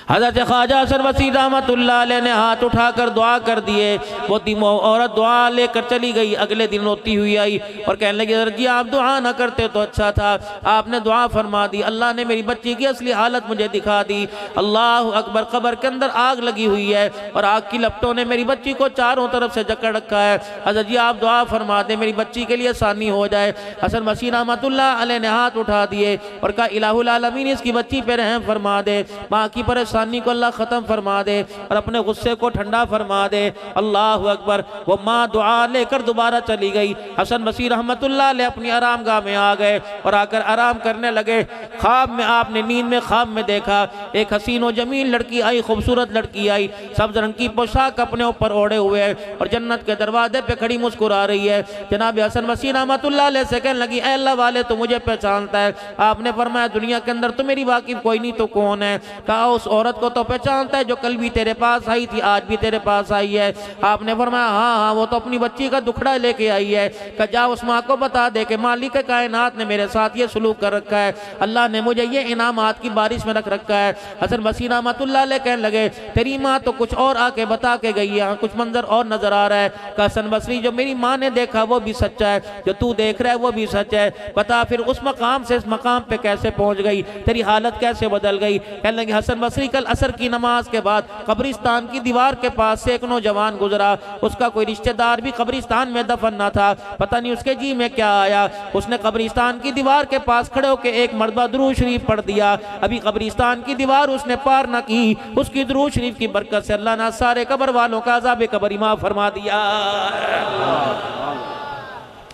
हज़रत ख्वाजा हसन वसी रहमतुल्लाह अलैह ने हाथ उठाकर दुआ कर दिए। वो औरत दुआ लेकर चली गई। अगले दिन रोती हुई आई और कहने लगी हज़रत जी आप दुआ ना करते तो अच्छा था, आपने दुआ फरमा दी, अल्लाह ने मेरी बच्ची की असली हालत मुझे दिखा दी। अल्लाह अकबर, कब्र के अंदर आग लगी हुई है और आग की लपटों ने मेरी बच्ची को चारों तरफ से जकड़ रखा है। हज़रत जी आप दुआ फरमा दें मेरी बच्ची के लिए आसानी हो जाए। हसन वसी रहमतुल्लाह अलैह ने हाथ उठा दिए और कहा इलाहुल आलमीन इसकी बच्ची पर रहम फरमा दे, माँ की परेशानी को अल्लाह ख़त्म फरमा दे और अपने गुस्से को ठंडा फरमा दे। अल्लाह अकबर। वो माँ दुआ लेकर दोबारा चली गई। हसन वसी रहमतुल्लाह अलैह अपनी आराम गाह में आ गए और आकर आराम करने लगे। ख्वाब में आपने नींद में ख्वाब में देखा एक हसीन व जमील लड़की आई, खूबसूरत लड़की आई, सब्ज रंग की पोशाक अपने ऊपर ओढ़े हुए और जन्नत के दरवाजे पे खड़ी मुस्कुरा रही है। जनाब हसन वसी रहमतुल्लाह अलैह से कहने लगी ऐ अल्लाह वाले तो मुझे पहचानता है? आपने फरमाया दुनिया के अंदर तो मेरी वाकिफ कोई नहीं तो कौन है? कहा उस औरत को तो पहचानता है जो कल भी तेरे पास आई थी, आज भी तेरे पास आई है। आपने फरमाया हाँ हाँ वो तो अपनी बच्ची का दुखड़ा लेके आई है। कहा जा उस माँ को बता दे कि मालिक कायनात ने मेरे साथ ये सलूक कर रखा है, अल्लाह ने मुझे ये इनामात की बारिश में रख रखा है। हसन वसी रहमतुल्लाह अलैह कहने लगे तेरी माँ तो कुछ और आके बता के गई है, कुछ मंजर और नजर आ रहा है। कहा हसन बसरी जो मेरी माँ ने देखा वो भी सच्चा है, जो तू देख रहा है वो भी सच है। बता फिर उस मकाम से इस मकाम पे कैसे पहुंच गई, तेरी हालत कैसे बदल गई? कहने लगे हसन बसरी कल असर की नमाज के बाद कब्रिस्तान की दीवार के पास से एक नौजवान गुजरा, उसका कोई रिश्तेदार भी कब्रिस्तान में दफन ना था, पता नहीं उसके जी में क्या आया, उसने कब्रिस्तान की दीवार के पास खड़े होकर एक मरतबा दुरूद शरीफ पढ़ दिया। अभी कब्रिस्तान की दीवार उसने पार न की, उसकी दुरूद शरीफ की बरकत से अल्लाह ने सारे कब्र वालों का अज़ाब कब्र माफ फरमा दिया।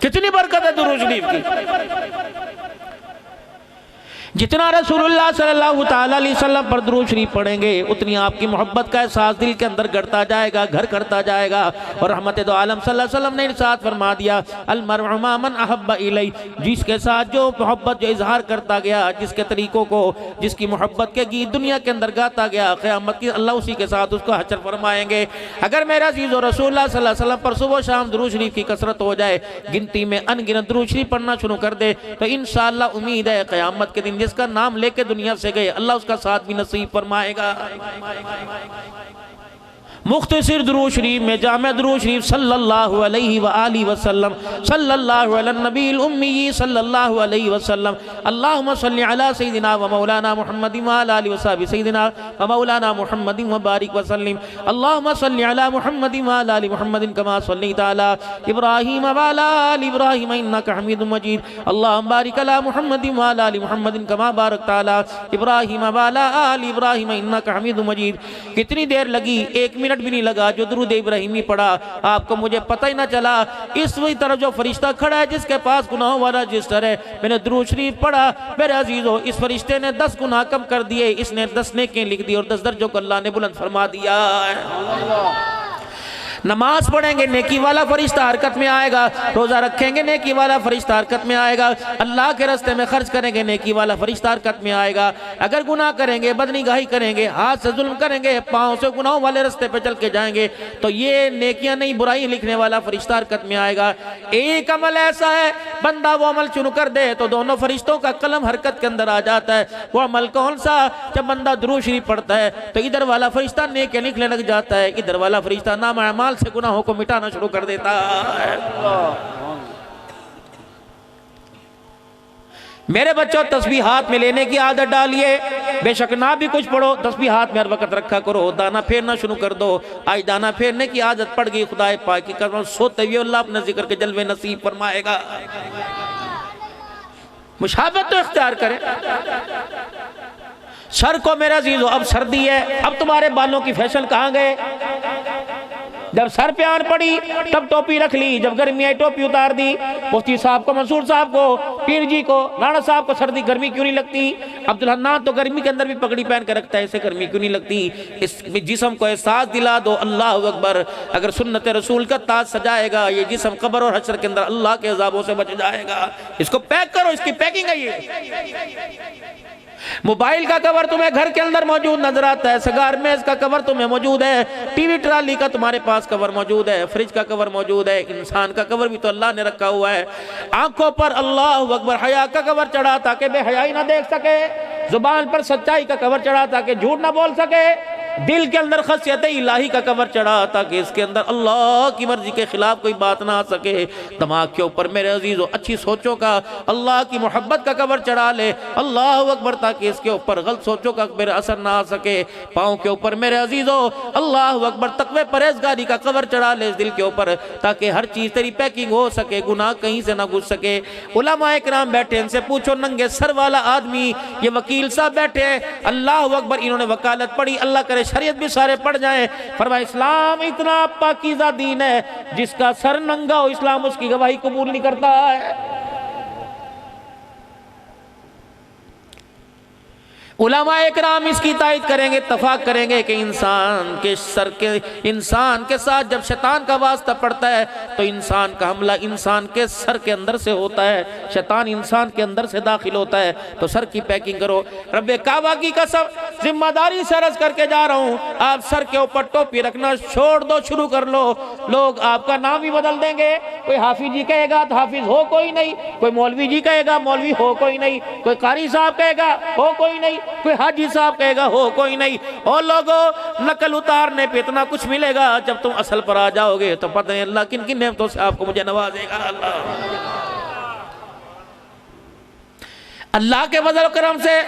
कितनी बरकत है दुरूद शरीफ की। जितना रसूलुल्लाह सल्लल्लाहु ताला अलैहि वसल्लम पर दुरूद शरीफ पढ़ेंगे उतनी आपकी मोहब्बत का एहसास दिल के अंदर गढ़ता जाएगा, घर करता जाएगा। और रहमत दो आलम सल्लल्लाहु अलैहि वसल्लम ने इरशाद फरमा दिया अल मरउ मा मन अहब्बा इलै, जिसके साथ जो मोहब्बत जो इजहार करता गया, जिसके तरीकों को जिसकी मोहब्बत के गीत दुनिया के अंदर गाता गया, क़यामत की अल्लाह उसी के साथ उसको हशर फरमाएंगे। अगर मेरा अज़ीज़ और रसूलुल्लाह सल्लल्लाहु अलैहि वसल्लम पर सुबह शाम दुरूद शरीफ की कसरत हो जाए, गिनती में अनगिनत दुरूद शरीफ पढ़ना शुरू कर दे, तो इंशाअल्लाह उम्मीद है क़यामत के दिन जिसका नाम लेके दुनिया से गए अल्लाह उसका साथ भी नसीब फरमाएगा। मुख्तसर दुरूद शरीफ में जामे दुरूद शरीफ सल्लल्लाहु अलैहि व आलिहि वसल्लम सल्लल्लाहु अलन नबील उम्मी सल्लल्लाहु अलैहि वसल्लम अल्लाहुम्मा सल्लि अला सय्यिदिना व मौलाना मुहम्मदिन व अला आलिहि व सहबिहि सय्यिदिना व मौलाना मुहम्मदिन व बारिक व सल्लिम अल्लाहुम्मा सल्लि अला मुहम्मदिन व अला आलि मुहम्मदिन कमा सल्लैता अला इब्राहीम व अला आलि इब्राहीम इन्नका हमीदुम मजीद अल्लाहुम्मा बारिक अला मुहम्मदिन व अला आलि मुहम्मदिन कमा बारकता अला इब्राहीम व अला आलि इब्राहीम इन्नका हमीदुम मजीद। कितनी देर लगी? 1 मिनट भी नहीं लगा जो दुरूद इब्राहिमी पढ़ा आपको मुझे पता ही ना चला। इस वही तरफ जो फरिश्ता खड़ा है जिसके पास गुनाहों वाला रजिस्टर है, मैंने दुरूद शरीफ पढ़ा मेरे अजीजों, इस फरिश्ते ने 10 गुनाह कम कर दिए, इसने 10 नेकियां लिख दी और 10 दर्जों को अल्लाह ने बुलंद फरमा दिया। नमाज पढ़ेंगे नेकी वाला फरिश्ता हरकत में आएगा, रोजा रखेंगे नेकी वाला फरिश्ता हरकत में आएगा, अल्लाह के रास्ते में खर्च करेंगे नेकी वाला फरिश्ता हरकत में आएगा। अगर गुनाह करेंगे, बदनिगाही करेंगे, हाथ से जुल्म करेंगे, पाँव से गुनाहों वाले रास्ते पे चल के जाएंगे, तो ये नेकियां नहीं बुराई लिखने वाला फरिश्ता हरकत में आएगा। एक अमल ऐसा है बंदा वो अमल शुरू कर दे तो दोनों फरिश्तों का कलम हरकत के अंदर आ जाता है। वो अमल कौन सा? जब बंदा दुरूद शरीफ पढ़ता है तो इधर वाला फरिश्ता नेकियां लिखने लग जाता है, इधर वाला फरिश्ता नाम अमाल से गुनाहों को मिटाना शुरू कर देता है। मेरे बच्चों तस्बीह हाथ में लेने की आदत डालिए, बेशक ना भी कुछ पढ़ो तस्बीह हाथ में हर वक्त रखा करो। दाना फेरना शुरू कर दो, आज दाना फेरने की आदत पड़ गई, खुदा पाक की कसम सोते हुए अल्लाह अपने जिक्र के जलवे नसीब फरमाएगा। मुशाबत तो इख्तियार करें। सर को मेरा अजीजों अब सर्दी है, अब तुम्हारे बालों की फैशन कहाँ गए? जब सर पे आन पड़ी तब टोपी रख ली, जब गर्मी आई टोपी उतार दी। मुफ्ती साहब को, मंसूर साहब को, पीर जी को, राणा साहब को सर्दी गर्मी क्यों नहीं लगती? अब्दुल हन्नान तो गर्मी के अंदर भी पगड़ी पहन कर रखता है, इसे गर्मी क्यों नहीं लगती? इस जिस्म को एहसास दिला दो। अल्लाह अकबर। अगर सुन्नत रसूल का ताज सजाएगा ये जिस्म कब्र और हश्र के अंदर अल्लाह के अज़ाबों से बच जाएगा। इसको पैक करो, इसकी पैकिंग है ये। मोबाइल का कवर तुम्हें घर के अंदर मौजूद नजर आता है, सगार मेज का कवर तुम्हें मौजूद है, टीवी ट्राली का तुम्हारे पास कवर मौजूद है, फ्रिज का कवर मौजूद है, इंसान का कवर भी तो अल्लाह ने रखा हुआ है। आंखों पर अल्लाह अकबर हया का कवर चढ़ा ताकि बेहयाई ना देख सके, जुबान पर सच्चाई का कवर चढ़ा ताकि झूठ ना बोल सके, दिल के अंदर खसियत इलाही का कवर चढ़ा ताकि इसके अंदर अल्लाह की मर्जी के खिलाफ कोई बात ना आ सके। दिमाग के ऊपर मेरे अजीजों अच्छी सोचों का, अल्लाह की मोहब्बत का कवर चढ़ा ले, अल्लाह अकबर, ताकि इसके ऊपर गलत सोचों का मेरे असर ना आ सके। पाँव के ऊपर मेरे अजीजों अल्लाह अकबर तकवे परहेजगारी का कवर चढ़ा ले दिल के ऊपर, ताकि हर चीज़ तेरी पैकिंग हो सके, गुनाह कहीं से ना घुस सके। उलमाए किराम बैठे, इनसे पूछो, नंगे सर वाला आदमी, ये वकील साहब बैठे हैं, अल्लाह अकबर, इन्होंने वकालत पढ़ी, अल्लाह करे शरीयत भी सारे पढ़ जाएं। फरमाया इस्लाम इतना पाकीज़ा दीन है, जिसका सर नंगा हो इस्लाम उसकी गवाही कबूल नहीं करता है। उलमाए किराम इसकी तायद करेंगे, इत्तफाक करेंगे कि इंसान के साथ जब शैतान का वास्ता पड़ता है तो इंसान का हमला इंसान के सर के अंदर से होता है, शैतान इंसान के अंदर से दाखिल होता है। तो सर की पैकिंग करो। रब्बे काबा की कसम, जिम्मेदारी से अर्ज करके जा रहा हूँ, आप सर के ऊपर टोपी रखना छोड़ दो, शुरू कर लो। लोग आपका नाम ही बदल देंगे। कोई हाफिज जी कहेगा तो हाफिज हो कोई नहीं, कोई मौलवी जी कहेगा मौलवी हो कोई नहीं, कोई कारी साहब कहेगा हो कोई नहीं, कोई हाजी साहब कहेगा हो कोई नहीं। और लोगों, नकल उतारने पे इतना कुछ मिलेगा, जब तुम असल पर आ जाओगे तो पता नहीं अल्लाह किन किन नेमतों से आपको मुझे नवाजेगा। अल्लाह के फजल करम से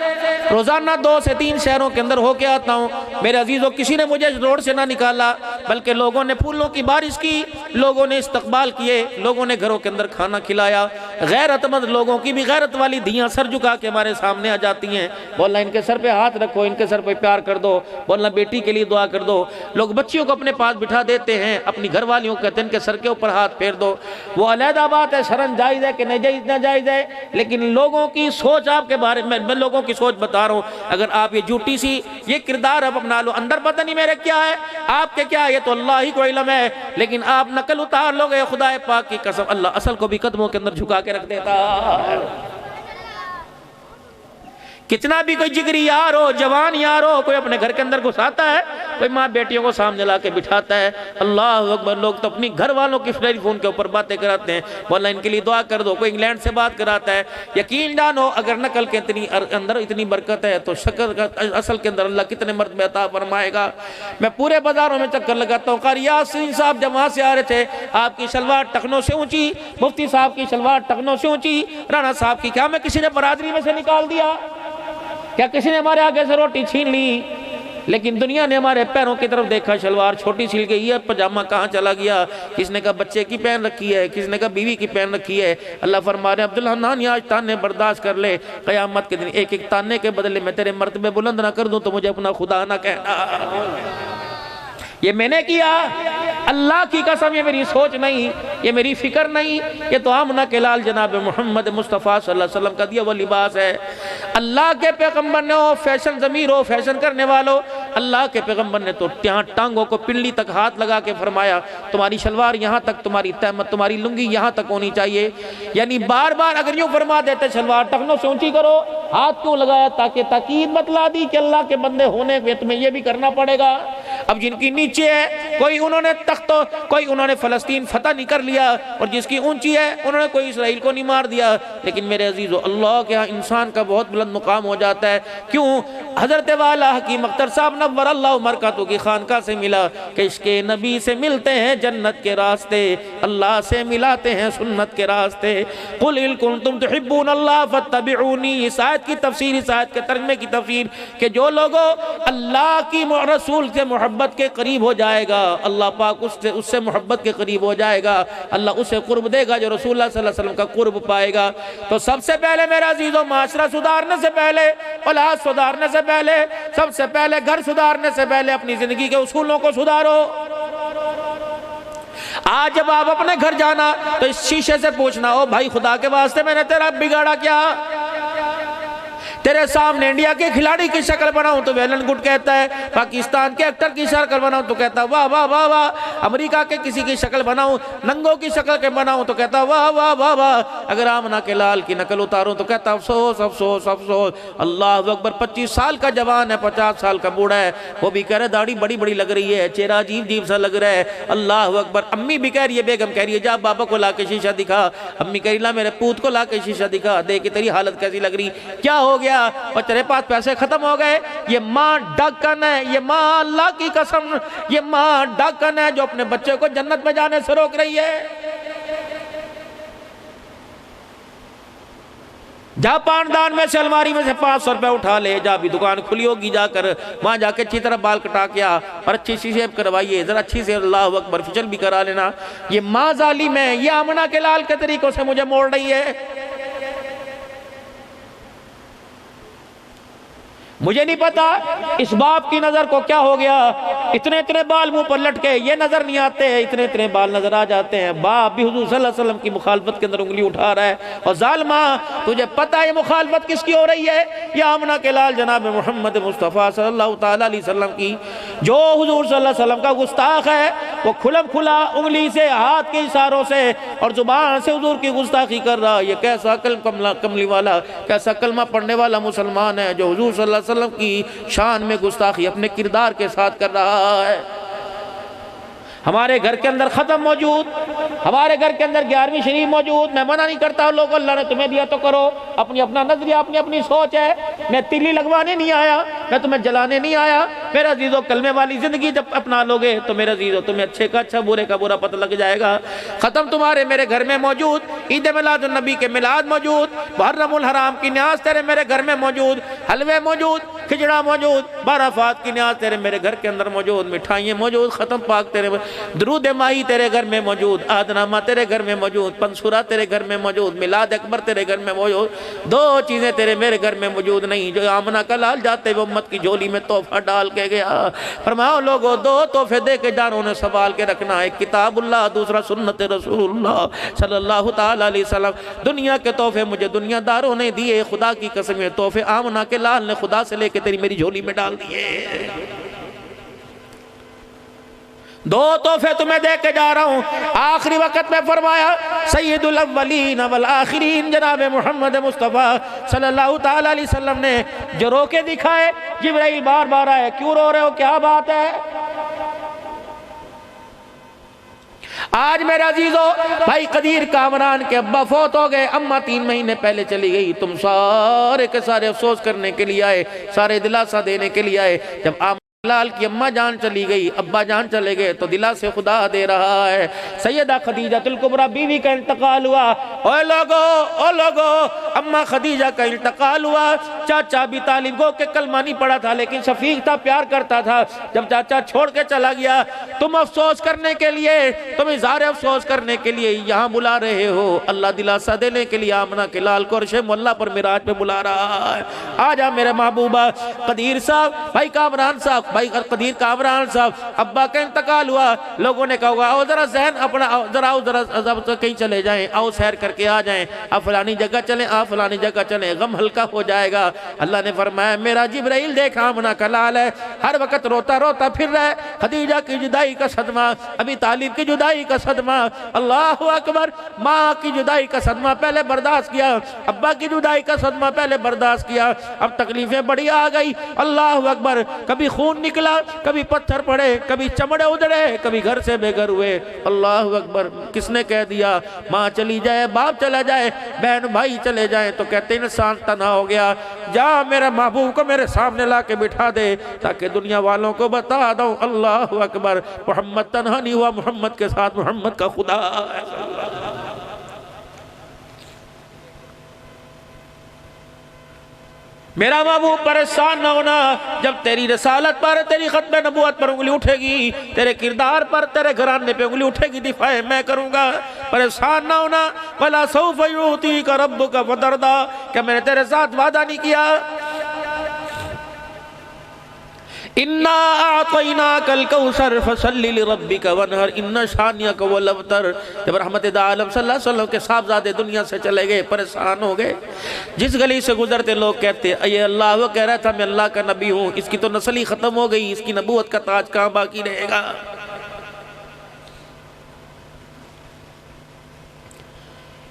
रोजाना 2 से 3 शहरों के अंदर होके आता हूँ। मेरे अजीजों, किसी ने मुझे रोड से ना निकाला, बल्कि लोगों ने फूलों की बारिश की, लोगों ने इस्तकबाल किए, लोगों ने घरों के अंदर खाना खिलाया। गैरतमंद लोगों की भी गैरत वाली धियाँ सर झुका के हमारे सामने आ जाती हैं। बोलना इनके सर पे हाथ रखो, इनके सर पे प्यार कर दो, बोलना बेटी के लिए दुआ कर दो। लोग बच्चियों को अपने पास बिठा देते हैं, अपनी घर वालियों को कहते हैं इनके सर के ऊपर हाथ फेर दो। वो अलहदा बात है, शरन जायज़ है कि नहीं जायज़ है, लेकिन लोगों की सोच आपके बारे में, मैं लोगों की सोच बता रहा हूं। अगर आप ये झूठी सी ये किरदार आप अपना लो, अंदर पता नहीं मेरे क्या है आपके क्या है, ये तो अल्लाह ही को इल्म है, लेकिन आप नकल उतार लोगे, खुदा पाक की कसम अल्लाह असल को भी कदमों के अंदर झुका के रख देता है। कितना भी कोई जिगरी यार हो, जवान यार हो, कोई अपने घर के अंदर घुसाता है, कोई माँ बेटियों को सामने ला के बिठाता है, अल्लाह अकबर। लोग तो अपनी घर वालों की टेलीफोन के ऊपर बातें कराते हैं, बोला इनके लिए दुआ कर दो। कोई इंग्लैंड से बात कराता है। यकीन जानो, अगर नकल के अंदर इतनी बरकत है तो शक्ल का असल के अंदर अल्लाह कितने मर्तबे अता फरमाएगा। मैं पूरे बाजारों में चक्कर लगाता हूँ। कारी यासीन साहब जब वहाँ से आ रहे थे, आपकी शलवार टखनों से ऊँची, मुफ्ती साहब की शलवार टखनों से ऊँची, राणा साहब की, क्या मैं किसी ने बरादरी में से निकाल दिया? क्या किसी ने हमारे आगे से रोटी छीन ली? लेकिन दुनिया ने हमारे पैरों की तरफ देखा, शलवार छोटी सिल गई है, पजामा कहाँ चला गया, किसने कहा बच्चे की पहन रखी है, किसने कहा बीवी की पहन रखी है। अल्लाह फरमा रहे अब्दुल हन्नान, आज ताने बर्दाश्त कर ले, क़यामत के दिन एक एक ताने के बदले में तेरे मर्तबे बुलंद ना कर दूं तो मुझे अपना खुदा ना कहना। ये मैंने किया, अल्लाह की कसम, ये मेरी सोच नहीं, ये मेरी फिक्र नहीं, ये तो आमना के लाल जनाब मोहम्मद मुस्तफ़ा सल्लल्लाहु अलैहि वसल्लम का दिया वो लिबास है। अल्लाह के पैगम्बर ने हो फैशन ज़मीर हो, फैशन करने वालों, अल्लाह के पैगम्बर ने तो यहाँ टांगों को पिंडली तक हाथ लगा के फरमाया तुम्हारी शलवार यहाँ तक, तुम्हारी तहमत, तुम्हारी लुंगी यहाँ तक होनी चाहिए। यानी बार बार अगर यूँ फरमा देते शलवार टखनों से ऊँची करो, हाथ क्यों लगाया? ताकि ताकीद बतला दी कि अल्लाह के बंदे होने पे तुम्हें ये भी करना पड़ेगा। अब जिनकी नीचे है, कोई उन्होंने तख्तो, कोई उन्होंने फ़लस्तीन फतह नहीं कर लिया, और जिसकी ऊंची है उन्होंने कोई इसराइल को नहीं मार दिया। लेकिन मेरे अजीज़ों, अल्लाह के यहाँ इंसान का बहुत बुलंद मुकाम हो जाता है। क्यों? हज़रत वाला हकीम अख्तर साहब नव्वर अल्लाह मरकतहू की खानका से मिला कि इसके नबी से मिलते हैं जन्नत के रास्ते, अल्लाह से मिलाते हैं सुन्नत के रास्ते। कुल इन कुंतुम तुहिब्बून अल्लाह फत्तबिऊनी, इस आयत की तफसीर, इस आयत के तर्जुमे की तफसीर कि जो लोगों अल्लाह की रसूल से मोहब्बत के करीब हो जाएगा, अल्लाह पाक उससे मोहब्बत के करीब हो जाएगा, अल्लाह उसे कुर्ब देगा जो रसूलुल्लाह सल्लल्लाहु अलैहि वसल्लम का कुर्ब पाएगा। तो सबसे पहले मेरे अजीजों, माशरा सुधारने से पहले, औलाद सुधारने से पहले, सबसे पहले घर सुधारने से पहले अपनी जिंदगी के उसूलों को सुधारो। आज जब आप अपने घर जाना तो इस शीशे से पूछना, ओ भाई खुदा के वास्ते मैंने तेरा बिगाड़ा क्या? तेरे सामने इंडिया के खिलाड़ी की शक्ल बनाऊं तो वेल एंड गुड कहता है, पाकिस्तान के एक्टर की शक्ल बनाऊं तो कहता वाह वाह वाह वाह, अमेरिका के किसी की शक्ल बनाऊं, नंगों की शक्ल के बनाऊं तो कहता वाह वाह वाह वाह, अगर आमना के लाल की नकल उतारूं तो कहता अफसोस अफसोस अफसोस। अल्लाह अकबर, 25 साल का जवान है, 50 साल का बूढ़ा है, वो भी कह रहा है दाढ़ी बड़ी बड़ी लग रही है, चेहरा अजीब अजीब सा लग रहा है। अल्लाह अकबर। अम्मी भी कह रही है, बेगम कह रही है जा बाबा को ला के शीशा दिखा, अम्मी कह रही ला मेरे पूत को ला के शीशा दिखा, देख कि तेरी हालत कैसी लग रही, क्या हो गया, और तेरे पास पैसे खत्म हो गए। ये माँ डाकन है, ये माँ अल्लाह की कसम, ये माँ डाकन है जो अपने बच्चे को जन्नत में जाने से रोक रही है। जा पानदान में से अलमारी में से 500 रुपए उठा ले, जा भी दुकान खुली होगी जाकर वहां जाके अच्छी तरह बाल कटा के आ और अच्छी सी शेव करवाइए, जरा अच्छी से अल्लाह अकबर फिचल भी करा लेना। ये माँ जालिम है, ये आमना के लाल के तरीकों से मुझे मोड़ रही है। मुझे नहीं पता इस बाप की नजर को क्या हो गया, इतने इतने बाल मुंह पर लटके, ये नजर नहीं आते, इतने इतने बाल नजर आ जाते हैं। बाप भी हुजूर सल्लल्लाहु अलैहि वसल्लम की मुखालफत के अंदर उंगली उठा रहा है। और जालिमा, तुझे पता है मुखालफत किसकी हो रही है? ये आमना के लाल जनाब मोहम्मद मुस्तफ़ा सल्लल्लाहु ताला अलैहि वसल्लम की, जो हुजूर सल्लल्लाहु अलैहि वसल्लम का गुस्ताख है, वो खुलम खुला उंगली से, हाथ के इशारों से और जुबान से हुजूर की गुस्ताखी कर रहा है। ये कैसा कमली वाला, कैसा कलमा पढ़ने वाला मुसलमान है जो हुजूर सल्लल्लाहु अलैहि वसल्लम की शान में गुस्ताखी अपने किरदार के साथ कर रहा है। हमारे घर के अंदर खत्म मौजूद, हमारे घर के अंदर 11वीं शरीफ मौजूद। मैं मना नहीं करता, लोग अल्लाह ने तुम्हें दिया तो करो, अपनी अपना नजरिया, अपनी अपनी सोच है। मैं तिल्ली लगवाने नहीं आया, मैं तुम्हें जलाने नहीं आया। मेरा अजीजों, कलमे वाली जिंदगी जब अपना लोगे तो मेरा अजीजों तुम्हें अच्छे का अच्छा, बुरे का बुरा पता लग जाएगा। खत्म तुम्हारे मेरे घर में मौजूद, ईद मिलाद नबी के मिलाद मौजूद, मुहर्रमुल हराम की न्याज तेरे मेरे घर में मौजूद, हलवे मौजूद, खिचड़ा मौजूद, बाराफात की न्याज तेरे मेरे घर के अंदर मौजूद, मिठाइयाँ मौजूद, खत्म पाक तेरे, दरूद माही तेरे घर में मौजूद, आदनामा तेरे घर में मौजूद, पंसुरा तेरे घर में मौजूद, मिलाद अकबर तेरे घर में मौजूद। दो चीजें तेरे मेरे घर में मौजूद नहीं, जो आमना का लाल जाते वो उम्मत की झोली में तोहफा डाल के गया। फरमाओ लोगों, दो तोहफे दे के जानों ने संभाल के रखना, एक किताबुल्लाह, दूसरा सुन्नत रसूलुल्लाह सल्लल्लाहु ताला अलैहि वसल्लम। दुनिया के तोहफे मुझे दुनियादारों ने दिए, खुदा की कसम ये तोहफे आमना के लाल ने खुदा से लेके तेरी मेरी झोली में डाल दिए। दो तोहफे तुम्हें दे के जा रहा हूं, आखिरी वक्त में फरमाया सैयदुल अव्वलीन वल आखिरीन जनाब मोहम्मद मुस्तफ़ा सल्लल्लाहु ताला अलैहि वसल्लम ने जो रोके दिखाए। जिब्राइल बार बार आए, क्यों रो रहे हो, क्या बात है? आज मेरे अजीजों, भाई कदीर कामरान के अब्बा फौत हो गए, अम्मा 3 महीने पहले चली गई। तुम सारे के सारे अफसोस करने के लिए आए, सारे दिलासा देने के लिए आए। जब लाल की अम्मा जान चली गई, अब्बा जान चले गए, तो दिला से खुदा दे रहा है। सैयदा खदीजातुल कुबरा बीवी का इंतकाल हुआ। ओ लोगो, अम्मा खदीजा का इंतकाल हुआ। चाचा अबी तालिब गो के कलमा नहीं पड़ा था, लेकिन शफीक था, प्यार करता था। जब चाचा छोड़ के चला गया, तुम अफसोस करने के लिए, तुम इज़हार अफसोस करने के लिए यहाँ बुला रहे हो। अल्लाह दिलासा देने के लिए आमना के लाल को अर्शे मुअल्ला पर मिराज पे बुला रहा है। आजा मेरे महबूबा कदीर साहब, भाई कामरान साहब, भाई कदीर कामरान साहब, अब्बा का इंतकाल हुआ। लोगों ने कहा आओ जरा जहन अपना, जरा आओ जरा कहीं चले जाएं, आओ सैर करके आ जाएं, आप फलानी जगह चलें, आप फलानी जगह चलें, गम हल्का हो जाएगा। अल्लाह ने फरमाया मेरा जिब्राइल देखा आमना का लाल है, हर वक्त रोता रोता फिर रहा है। खदीजा की जुदाई का सदमा, अबी तालिब की जुदाई का सदमा, अल्लाह अकबर, माँ की जुदाई का सदमा पहले बर्दाश्त किया, अब्बा की जुदाई का सदमा पहले बर्दाश्त किया, अब तकलीफें बड़ी आ गई। अल्लाह अकबर, कभी खून निकला, कभी पत्थर पड़े, कभी चमड़े उधड़े, कभी घर से बेघर हुए। अल्लाह अकबर, किसने कह दिया माँ चली जाए, बाप चला जाए, बहन भाई चले जाए तो कहते इंसान तन्हा हो गया। जा मेरे महबूब को मेरे सामने ला के बिठा दे, ताकि दुनिया वालों को बता दो अल्लाह अकबर, मोहम्मद तन्हा नहीं हुआ, मोहम्मद के साथ मोहम्मद का खुदा है। मेरा महबूब परेशान ना होना, जब तेरी रसालत पर, तेरी खत्म नबूवत पर उंगली उठेगी, तेरे किरदार पर, तेरे घराने पे उंगली उठेगी, दिफाए मैं करूंगा। परेशान ना होना, वला सौफ युतीका रब्बुका फतरदा, क्या मैंने तेरे साथ वादा नहीं किया? इन्ना आतैनाकल कौसर फसल्लि लिरब्बिका वनहर इन्ना शानियक वल अबतर। जब रहमत आलम सल्लल्लाहु अलैहि वसल्लम के साहबजादे दुनिया से चले गए, परेशान हो गए, जिस गली से गुजरते लोग कहते ये अल्लाह, वो कह रहा था मैं अल्लाह का नबी हूँ, इसकी तो नस्ल ही खत्म हो गई, इसकी नबूवत का ताज कहाँ बाकी रहेगा।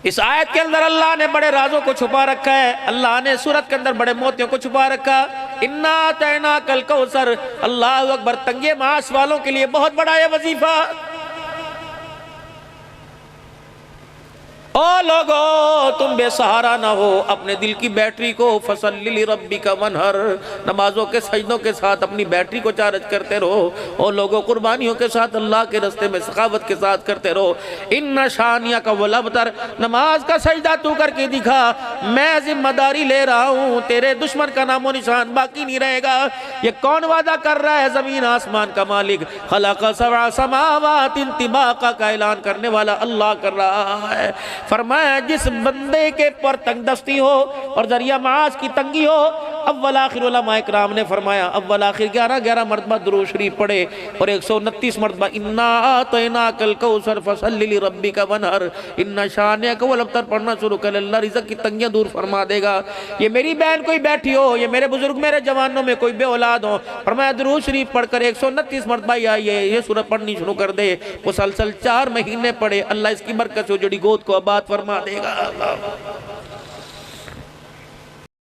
इस आयत के अंदर अल्लाह ने बड़े राजों को छुपा रखा है, अल्लाह ने सूरत के अंदर बड़े मोतियों को छुपा रखा। इन्ना अतैनाकल कौसर, अल्लाह अकबर, तंगे मास वालों के लिए बहुत बड़ा है वजीफा। ओ लोगो, तुम बेसहारा ना हो, अपने दिल की बैटरी को फसल्लि लिरब्बिका वनहर, नमाजों के सजदों के साथ अपनी बैटरी को चार्ज करते रहो। ओ लोगो, कुर्बानियों के साथ अल्लाह के रास्ते में सखावत के साथ करते रहो। इन्ना शानियक वल अबतर, नमाज का सजदा तू करके दिखा, मैं जिम्मेदारी ले रहा हूँ, तेरे दुश्मन का नामो निशान बाकी नहीं रहेगा। ये कौन वादा कर रहा है? जमीन आसमान का मालिक, खलक़ सबअ समावातिन तिबाक़ा का ऐलान करने वाला अल्लाह कर रहा है। फरमाया जिस बंदे के पर तंगदस्ती हो और जरिया मास की तंगी हो, अव्वल आखिर उलमा इकराम ने फरमाया अव्वल आखिर 11 मरतबा दुरूद शरीफ पढ़े और 129 मरतबा इन्ना आतैनाकल कौसर फसल्लि लिरब्बिका वनहर इन्ना शानियक वल अबतर पढ़ना शुरू कर, अल्लाह रिज़्क़ की तंगियां दूर फरमा देगा। ये मेरी बहन कोई बैठी हो, ये मेरे बुजुर्ग, मेरे जवानों में कोई बे औलाद हो, फरमाया दुरूद शरीफ पढ़कर 129 मरतबा ये सूरत पढ़नी शुरू कर दे, मुसलसल 4 महीने पढ़े, अल्लाह इसकी बरकत से जुड़ी गोद को आबाद फरमा देगा।